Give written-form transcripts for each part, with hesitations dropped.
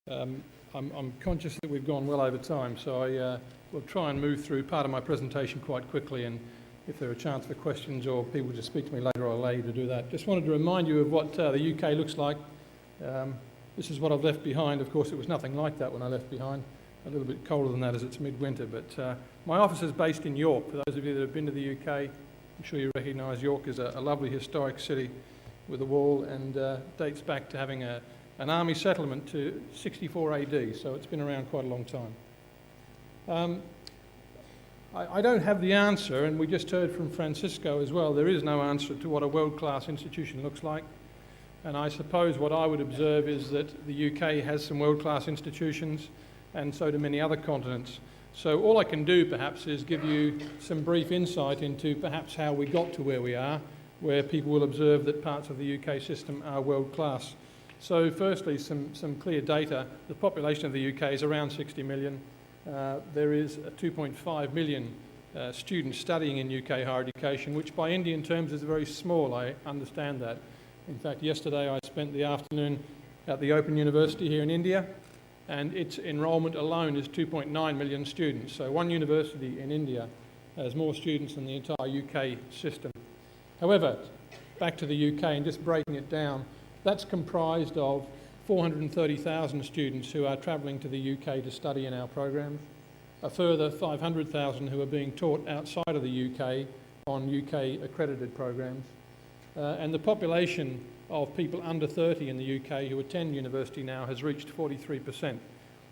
I'm conscious that we've gone well over time, so I will try and move through part of my presentation quite quickly, and if there are a chance for questions or people to speak to me later, I'll allow you to do that. Just wanted to remind you of what the UK looks like. This is what I've left behind. Of course, it was nothing like that when I left behind. A little bit colder than that as it's midwinter, but my office is based in York. For those of you that have been to the UK, I'm sure you recognise York as a lovely historic city with a wall, and dates back to having an army settlement to 64 AD, so it's been around quite a long time. I don't have the answer, and we just heard from Francisco as well, there is no answer to what a world-class institution looks like. And I suppose what I would observe is that the UK has some world-class institutions, and so do many other continents. So all I can do perhaps is give you some brief insight into perhaps how we got to where we are, where people will observe that parts of the UK system are world-class. So firstly, some clear data. The population of the UK is around 60 million. There is 2.5 million students studying in UK higher education, which by Indian terms is very small, I understand that. In fact, yesterday I spent the afternoon at the Open University here in India, and its enrolment alone is 2.9 million students. So one university in India has more students than the entire UK system. However, back to the UK and just breaking it down, that's comprised of 430,000 students who are travelling to the UK to study in our programs, a further 500,000 who are being taught outside of the UK on UK accredited programs, and the population of people under 30 in the UK who attend university now has reached 43%.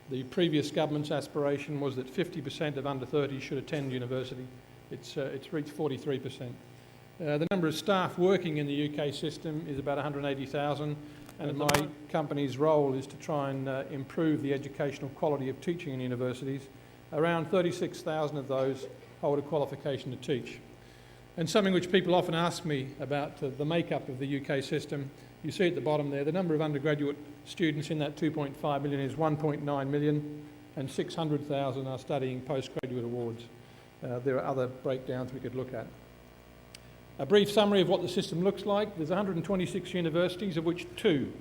The previous government's aspiration was that 50% of under 30 should attend university. It's reached 43%. The number of staff working in the UK system is about 180,000, and my company's role is to try and improve the educational quality of teaching in universities. Around 36,000 of those hold a qualification to teach. And something which people often ask me about the makeup of the UK system, you see at the bottom there, the number of undergraduate students in that 2.5 million is 1.9 million, and 600,000 are studying postgraduate awards. There are other breakdowns we could look at. A brief summary of what the system looks like. There's 126 universities, of which two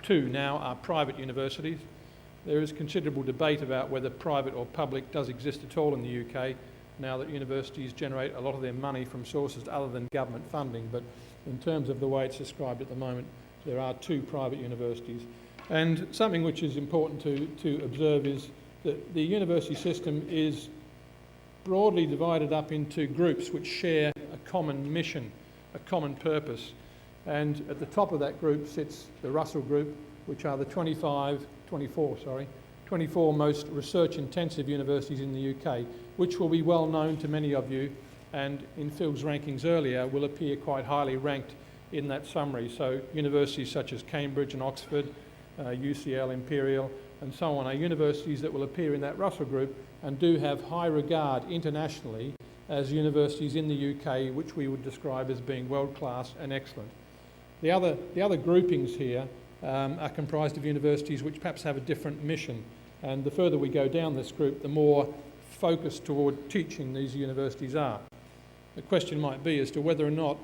now are private universities. There is considerable debate about whether private or public does exist at all in the UK, now that universities generate a lot of their money from sources other than government funding. But in terms of the way it's described at the moment, there are two private universities. And something which is important to observe is that the university system is broadly divided up into groups which share a common mission, a common purpose. And at the top of that group sits the Russell Group, which are the 24 most research-intensive universities in the UK, which will be well known to many of you, and in Phil's rankings earlier will appear quite highly ranked in that summary. So universities such as Cambridge and Oxford, UCL, Imperial, and so on are universities that will appear in that Russell Group and do have high regard internationally as universities in the UK which we would describe as being world-class and excellent. The other groupings here are comprised of universities which perhaps have a different mission, and the further we go down this group, the more focused toward teaching these universities are. The question might be as to whether or not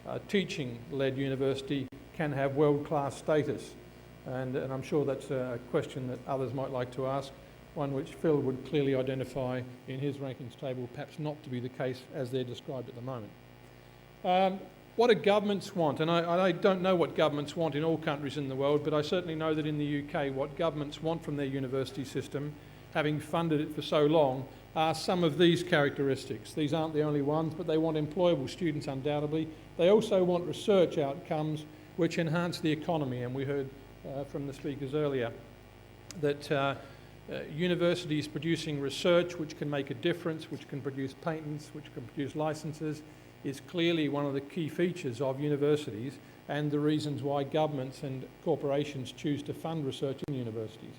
a teaching-led university can have world-class status, and I'm sure that's a question that others might like to ask, one which Phil would clearly identify in his rankings table perhaps not to be the case as they're described at the moment. What do governments want? And I don't know what governments want in all countries in the world, but I certainly know that in the UK what governments want from their university system, having funded it for so long, are some of these characteristics. These aren't the only ones, but they want employable students undoubtedly. They also want research outcomes which enhance the economy, and we heard from the speakers earlier that universities producing research which can make a difference, which can produce patents, which can produce licenses, is clearly one of the key features of universities and the reasons why governments and corporations choose to fund research in universities.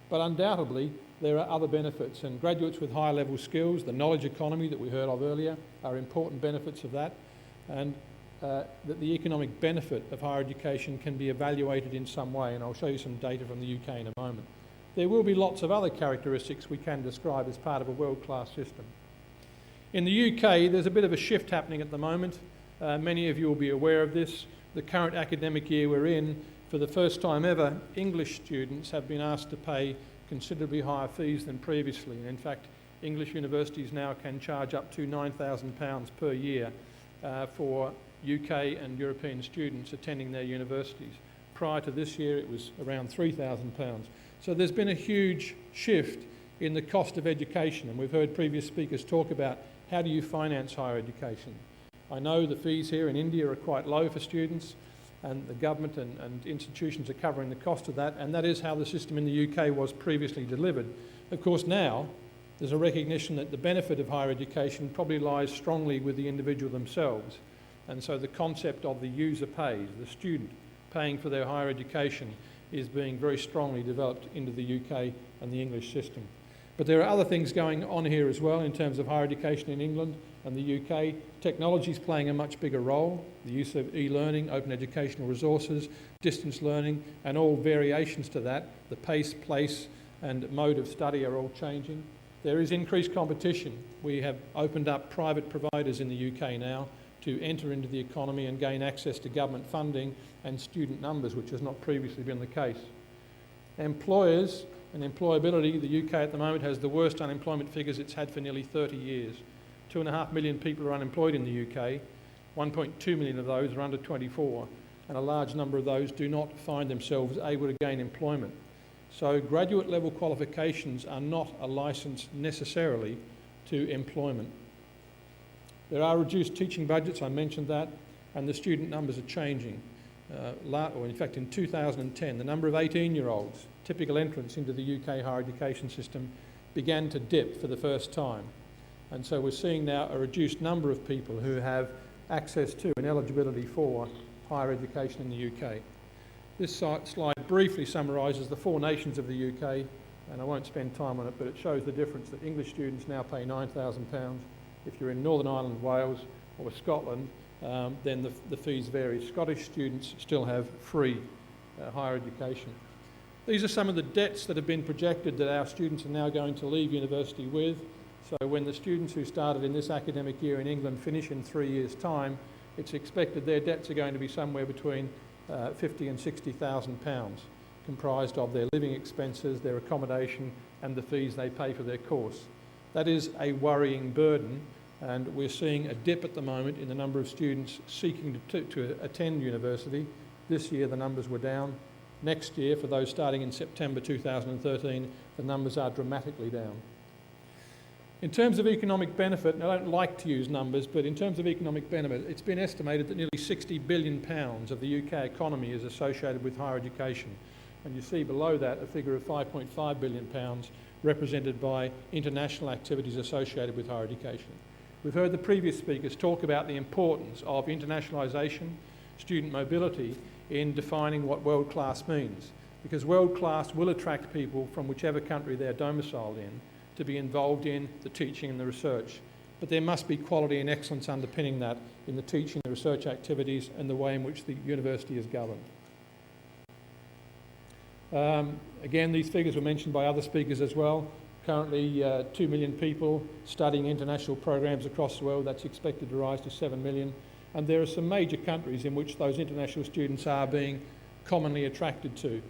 But undoubtedly, there are other benefits, and graduates with high level skills, the knowledge economy that we heard of earlier, are important benefits of that, and that the economic benefit of higher education can be evaluated in some way, and I'll show you some data from the UK in a moment. There will be lots of other characteristics we can describe as part of a world-class system. In the UK, there's a bit of a shift happening at the moment. Many of you will be aware of this. The current academic year we're in for the first time ever, English students have been asked to pay considerably higher fees than previously. And in fact, English universities now can charge up to £9,000 per year for UK and European students attending their universities. Prior to this year, it was around £3,000. So there's been a huge shift in the cost of education, and we've heard previous speakers talk about how do you finance higher education. I know the fees here in India are quite low for students, and the government and institutions are covering the cost of that, and that is how the system in the UK was previously delivered. Of course, now there's a recognition that the benefit of higher education probably lies strongly with the individual themselves, and so the concept of the user pays, the student paying for their higher education, is being very strongly developed into the UK and the English system. But there are other things going on here as well in terms of higher education in England and the UK. Technology is playing a much bigger role. The use of e-learning, open educational resources, distance learning, and all variations to that. The pace, place, and mode of study are all changing. There is increased competition. We have opened up private providers in the UK now to enter into the economy and gain access to government funding and student numbers, which has not previously been the case. Employers and employability, the UK at the moment has the worst unemployment figures it's had for nearly 30 years. 2.5 million people are unemployed in the UK, 1.2 million of those are under 24, and a large number of those do not find themselves able to gain employment. So graduate level qualifications are not a licence necessarily to employment. There are reduced teaching budgets, I mentioned that, and the student numbers are changing. In fact, in 2010, the number of 18-year-olds, typical entrants into the UK higher education system, began to dip for the first time. And so we're seeing now a reduced number of people who have access to and eligibility for higher education in the UK. This slide briefly summarises the four nations of the UK, and I won't spend time on it, but it shows the difference that English students now pay £9,000. If you're in Northern Ireland, Wales, or Scotland, then the fees vary. Scottish students still have free higher education. These are some of the debts that have been projected that our students are now going to leave university with. So when the students who started in this academic year in England finish in 3 years' time, it's expected their debts are going to be somewhere between £50,000 and £60,000, comprised of their living expenses, their accommodation, and the fees they pay for their course. That is a worrying burden, and we're seeing a dip at the moment in the number of students seeking to attend university. This year the numbers were down. Next year, for those starting in September 2013, the numbers are dramatically down. In terms of economic benefit, and I don't like to use numbers, but in terms of economic benefit, it's been estimated that nearly £60 billion of the UK economy is associated with higher education. And you see below that a figure of £5.5 billion represented by international activities associated with higher education. We've heard the previous speakers talk about the importance of internationalisation, student mobility, in defining what world class means, because world class will attract people from whichever country they're domiciled in to be involved in the teaching and the research. But there must be quality and excellence underpinning that in the teaching, the research activities, and the way in which the university is governed. Again, these figures were mentioned by other speakers as well. Currently 2 million people studying international programs across the world. That's expected to rise to 7 million. And there are some major countries in which those international students are being commonly attracted to.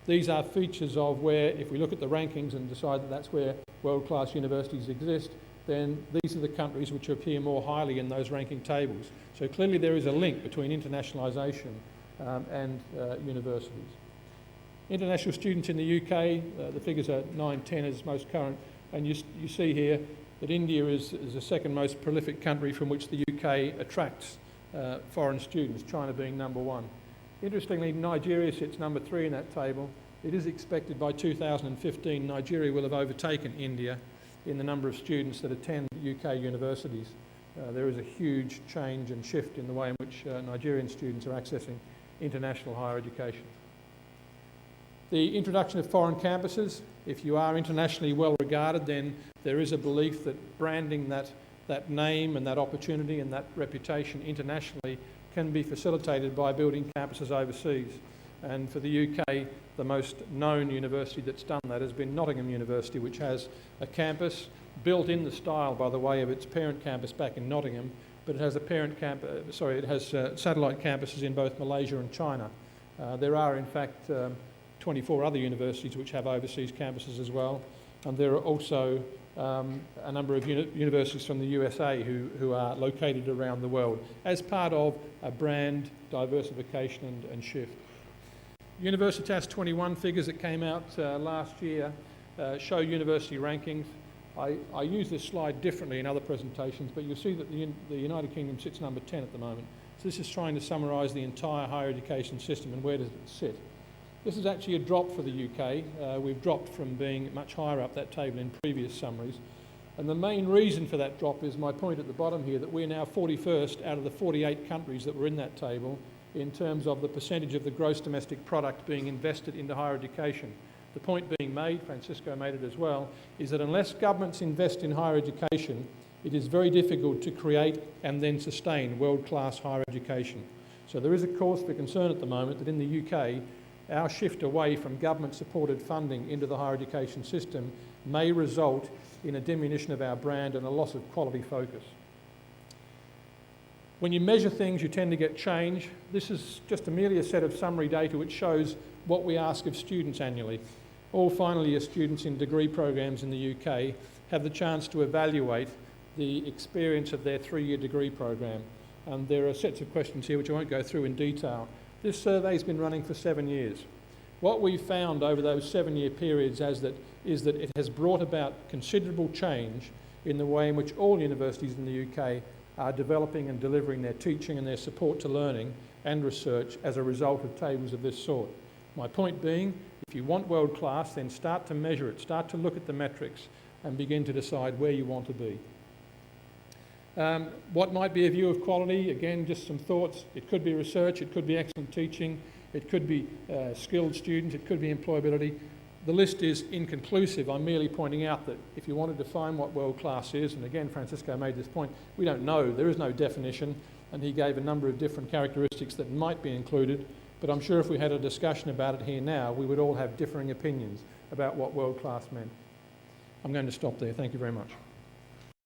These are features of where, if we look at the rankings and decide that that's where world-class universities exist, then these are the countries which appear more highly in those ranking tables. So clearly there is a link between internationalisation and universities. International students in the UK, the figures are 9-10 as most current, and you see here that India is the second most prolific country from which the UK attracts foreign students, China being number one. Interestingly, Nigeria sits number 3 in that table. It is expected by 2015 Nigeria will have overtaken India in the number of students that attend UK universities. There is a huge change and shift in the way in which Nigerian students are accessing international higher education. The introduction of foreign campuses. If you are internationally well regarded, then there is a belief that branding that name and that opportunity and that reputation internationally can be facilitated by building campuses overseas. And for the UK, the most known university that's done that has been Nottingham University, which has a campus built in the style, by the way, of its parent campus back in Nottingham, but it has a satellite campuses in both Malaysia and China. There are, in fact, 24 other universities which have overseas campuses as well, and there are also a number of universities from the USA who are located around the world as part of a brand diversification and shift. Universitas 21 figures that came out last year show university rankings. I use this slide differently in other presentations, but you'll see that the United Kingdom sits number 10 at the moment. So this is trying to summarise the entire higher education system and where does it sit. This is actually a drop for the UK. We've dropped from being much higher up that table in previous summaries. And the main reason for that drop is my point at the bottom here, that we're now 41st out of the 48 countries that were in that table in terms of the percentage of the gross domestic product being invested into higher education. The point being made, Francisco made it as well, is that unless governments invest in higher education, it is very difficult to create and then sustain world-class higher education. So there is a cause for concern at the moment that in the UK, our shift away from government-supported funding into the higher education system may result in a diminution of our brand and a loss of quality focus. When you measure things, you tend to get change. This is just merely a set of summary data which shows what we ask of students annually. All final year students in degree programs in the UK have the chance to evaluate the experience of their 3-year degree program. And there are sets of questions here which I won't go through in detail. This survey's been running for 7 years. What we've found over those 7-year periods is that it has brought about considerable change in the way in which all universities in the UK are developing and delivering their teaching and their support to learning and research as a result of tables of this sort. My point being, if you want world class, then start to measure it, start to look at the metrics and begin to decide where you want to be. What might be a view of quality? Again, just some thoughts. It could be research, it could be excellent teaching, it could be skilled students, it could be employability. The list is inconclusive. I'm merely pointing out that if you want to define what world class is, and again Francisco made this point, we don't know, there is no definition, and he gave a number of different characteristics that might be included, but I'm sure if we had a discussion about it here now, we would all have differing opinions about what world class meant. I'm going to stop there. Thank you very much.